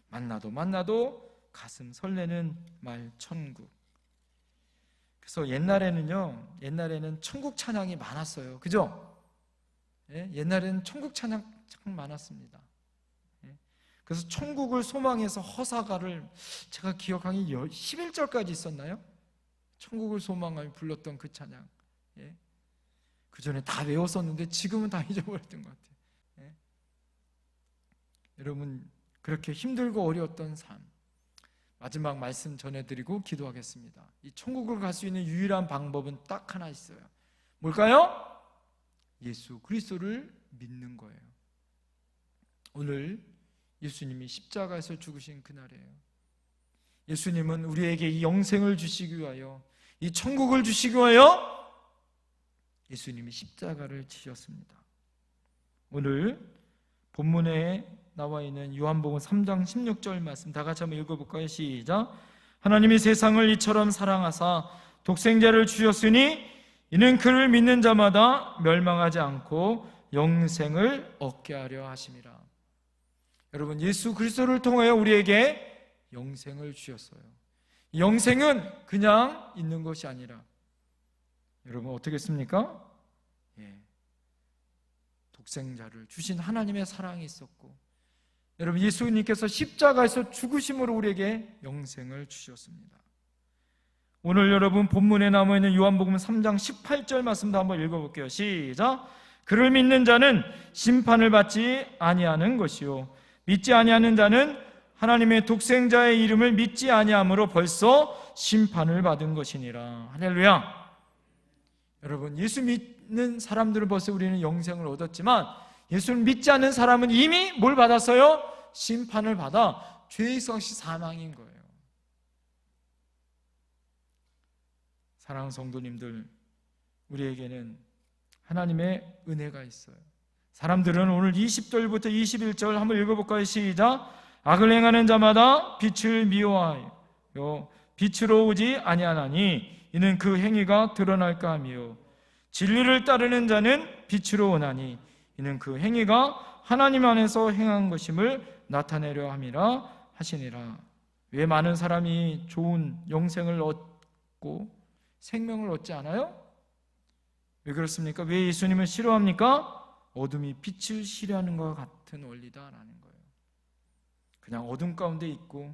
만나도 가슴 설레는 말 천국. 그래서 옛날에는 천국 찬양이 많았어요. 그죠? 옛날에는 천국 찬양 참 많았습니다. 그래서 천국을 소망해서 허사가를 제가 기억하기 11절까지 있었나요? 천국을 소망하며 불렀던 그 찬양. 그 전에 다 외웠었는데 지금은 다 잊어버렸던 것 같아요. 여러분 그렇게 힘들고 어려웠던 삶, 마지막 말씀 전해드리고 기도하겠습니다. 이 천국을 갈 수 있는 유일한 방법은 딱 하나 있어요. 뭘까요? 예수 그리스도를 믿는 거예요. 오늘 예수님이 십자가에서 죽으신 그날이에요. 예수님은 우리에게 이 영생을 주시기 위하여, 이 천국을 주시기 위하여 예수님이 십자가를 지셨습니다. 오늘 본문에 나와 있는 요한복음 3장 16절 말씀 다 같이 한번 읽어볼까요? 시작. 하나님이 세상을 이처럼 사랑하사 독생자를 주셨으니 이는 그를 믿는 자마다 멸망하지 않고 영생을 얻게 하려 하심이라. 여러분 예수 그리스도를 통하여 우리에게 영생을 주셨어요. 영생은 그냥 있는 것이 아니라 여러분 어떻게 했습니까? 독생자를 주신 하나님의 사랑이 있었고, 여러분 예수님께서 십자가에서 죽으심으로 우리에게 영생을 주셨습니다. 오늘 여러분 본문에 남아있는 요한복음 3장 18절 말씀도 한번 읽어볼게요. 시작. 그를 믿는 자는 심판을 받지 아니하는 것이요 믿지 아니하는 자는 하나님의 독생자의 이름을 믿지 아니함으로 벌써 심판을 받은 것이니라. 할렐루야. 여러분 예수 믿는 사람들은 벌써 우리는 영생을 얻었지만 예수를 믿지 않는 사람은 이미 뭘 받았어요? 심판을 받아 죄의 성시 사망인 거예요. 사랑하는 성도님들, 우리에게는 하나님의 은혜가 있어요. 사람들은 오늘 20절부터 21절 한번 읽어볼까요? 시작. 악을 행하는 자마다 빛을 미워하여 빛으로 오지 아니하나니 이는 그 행위가 드러날까 하며 진리를 따르는 자는 빛으로 오나니 이는 그 행위가 하나님 안에서 행한 것임을 나타내려 함이라 하시니라. 왜 많은 사람이 좋은 영생을 얻고 생명을 얻지 않아요? 왜 그렇습니까? 왜 예수님을 싫어합니까? 어둠이 빛을 싫어하는 것과 같은 원리다라는 거예요. 그냥 어둠 가운데 있고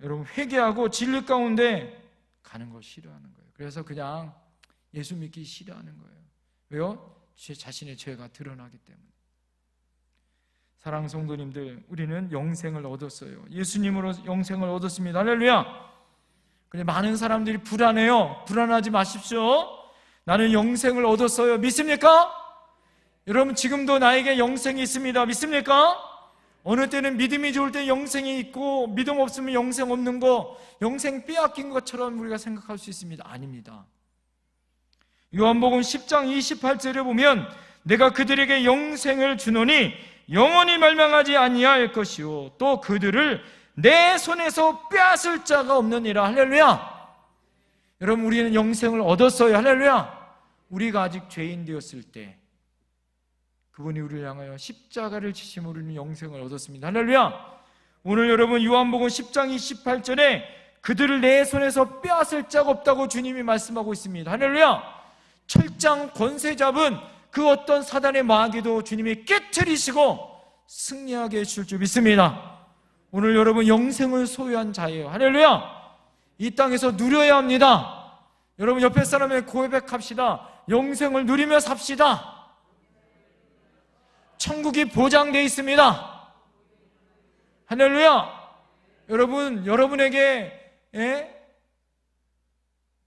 여러분 회개하고 진리 가운데 가는 걸 싫어하는 거예요. 그래서 그냥 예수 믿기 싫어하는 거예요. 왜요? 제 자신의 죄가 드러나기 때문에. 사랑하는 성도님들, 우리는 영생을 얻었어요. 예수님으로 영생을 얻었습니다. 할렐루야. 근데 많은 사람들이 불안해요. 불안하지 마십시오. 나는 영생을 얻었어요. 믿습니까? 여러분 지금도 나에게 영생이 있습니다. 믿습니까? 어느 때는 믿음이 좋을 때 영생이 있고 믿음 없으면 영생 없는 거, 영생 빼앗긴 것처럼 우리가 생각할 수 있습니다. 아닙니다. 요한복음 10장 28절에 보면 내가 그들에게 영생을 주노니 영원히 멸망하지 아니할 것이요 또 그들을 내 손에서 빼앗을 자가 없느니라. 할렐루야. 여러분 우리는 영생을 얻었어요. 할렐루야. 우리가 아직 죄인 되었을 때 그분이 우리를 향하여 십자가를 지심으로 우리는 영생을 얻었습니다. 할렐루야. 오늘 여러분 요한복음 10장 28절에 그들을 내 손에서 빼앗을 자가 없다고 주님이 말씀하고 있습니다. 할렐루야. 철장 권세 잡은 그 어떤 사단의 마귀도 주님이 깨트리시고 승리하게 해줄 줄 믿습니다. 오늘 여러분 영생을 소유한 자예요. 할렐루야. 이 땅에서 누려야 합니다. 여러분 옆에 사람에게 고백합시다. 영생을 누리며 삽시다. 천국이 보장되어 있습니다. 할렐루야. 여러분, 여러분에게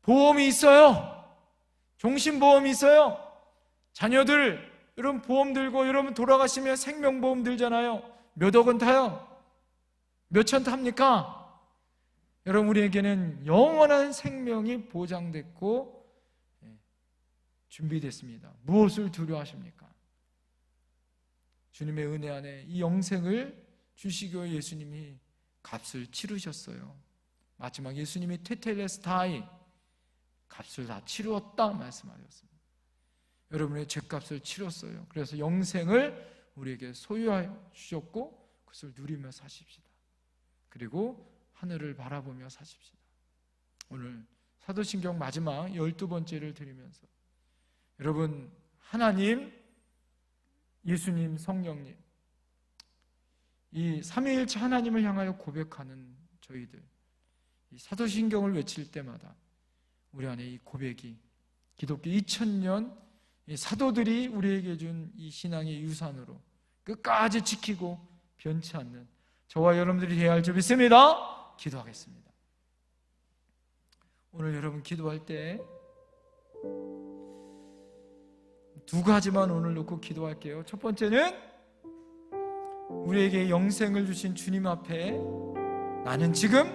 보험이 있어요. 종신보험이 있어요. 자녀들, 여러분 보험 들고 여러분 돌아가시면 생명보험 들잖아요. 몇 억은 타요? 몇 천 탑니까? 여러분 우리에게는 영원한 생명이 보장됐고 준비됐습니다. 무엇을 두려워하십니까? 주님의 은혜 안에 이 영생을 주시기 위해 예수님이 값을 치르셨어요. 마지막 예수님이 테텔레스타이 값을 다 치루었다 말씀하셨습니다. 여러분의 죄값을 치렀어요. 그래서 영생을 우리에게 소유하여 주셨고 그것을 누리며 사십시다. 그리고 하늘을 바라보며 사십시다. 오늘 사도신경 마지막 12번째를 드리면서 여러분 하나님, 예수님, 성령님 이 삼위일체 하나님을 향하여 고백하는 저희들 이 사도신경을 외칠 때마다 우리 안에 이 고백이 기독교 2000년 이 사도들이 우리에게 준 이 신앙의 유산으로 끝까지 지키고 변치 않는 저와 여러분들이 되어야 할 줄 믿습니다. 기도하겠습니다. 오늘 여러분 기도할 때 두 가지만 오늘 놓고 기도할게요. 첫 번째는 우리에게 영생을 주신 주님 앞에 나는 지금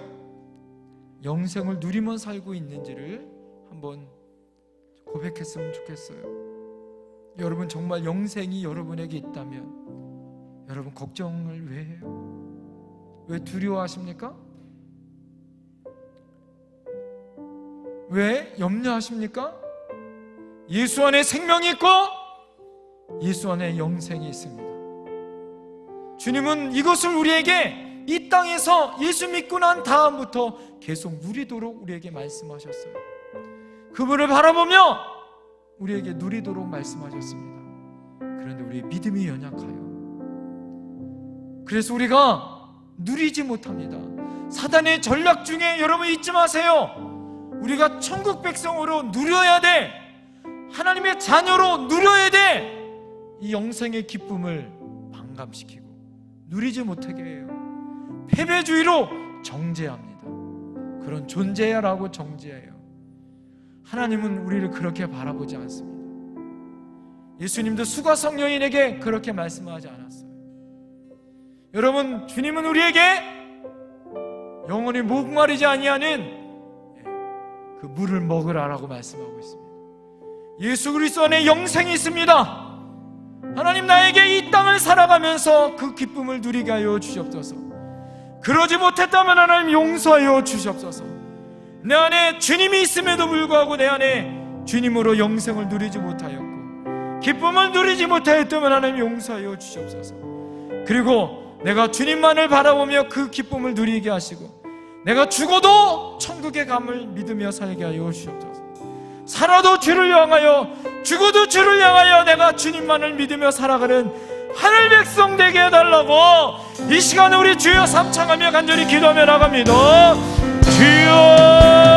영생을 누리며 살고 있는지를 한번 고백했으면 좋겠어요. 여러분 정말 영생이 여러분에게 있다면 여러분 걱정을 왜 해요? 왜 두려워하십니까? 왜 염려하십니까? 예수 안에 생명이 있고 예수 안에 영생이 있습니다. 주님은 이것을 우리에게 이 땅에서 예수 믿고 난 다음부터 계속 누리도록 우리에게 말씀하셨어요. 그분을 바라보며 우리에게 누리도록 말씀하셨습니다. 그런데 우리의 믿음이 연약하여 그래서 우리가 누리지 못합니다. 사단의 전략 중에 여러분 잊지 마세요. 우리가 천국 백성으로 누려야 돼. 하나님의 자녀로 누려야 돼. 이 영생의 기쁨을 반감시키고 누리지 못하게 해요. 패배주의로 정죄합니다. 그런 존재야라고 정죄해요. 하나님은 우리를 그렇게 바라보지 않습니다. 예수님도 수가 성령인에게 그렇게 말씀하지 않았어요. 여러분 주님은 우리에게 영원히 목마르지 아니하는 그 물을 먹으라라고 말씀하고 있습니다. 예수 그리스도 안에 영생이 있습니다. 하나님, 나에게 이 땅을 살아가면서 그 기쁨을 누리게 하여 주시옵소서. 그러지 못했다면 하나님 용서하여 주시옵소서. 내 안에 주님이 있음에도 불구하고 내 안에 주님으로 영생을 누리지 못하였고 기쁨을 누리지 못하였다면 하나님 용서하여 주시옵소서. 그리고 내가 주님만을 바라보며 그 기쁨을 누리게 하시고 내가 죽어도 천국에 감을 믿으며 살게 하여 주시옵소서. 살아도 주를 향하여 죽어도 주를 향하여 내가 주님만을 믿으며 살아가는 하늘 백성 되게 해달라고 이 시간에 우리 주여 삼창하며 간절히 기도하며 나갑니다. 주여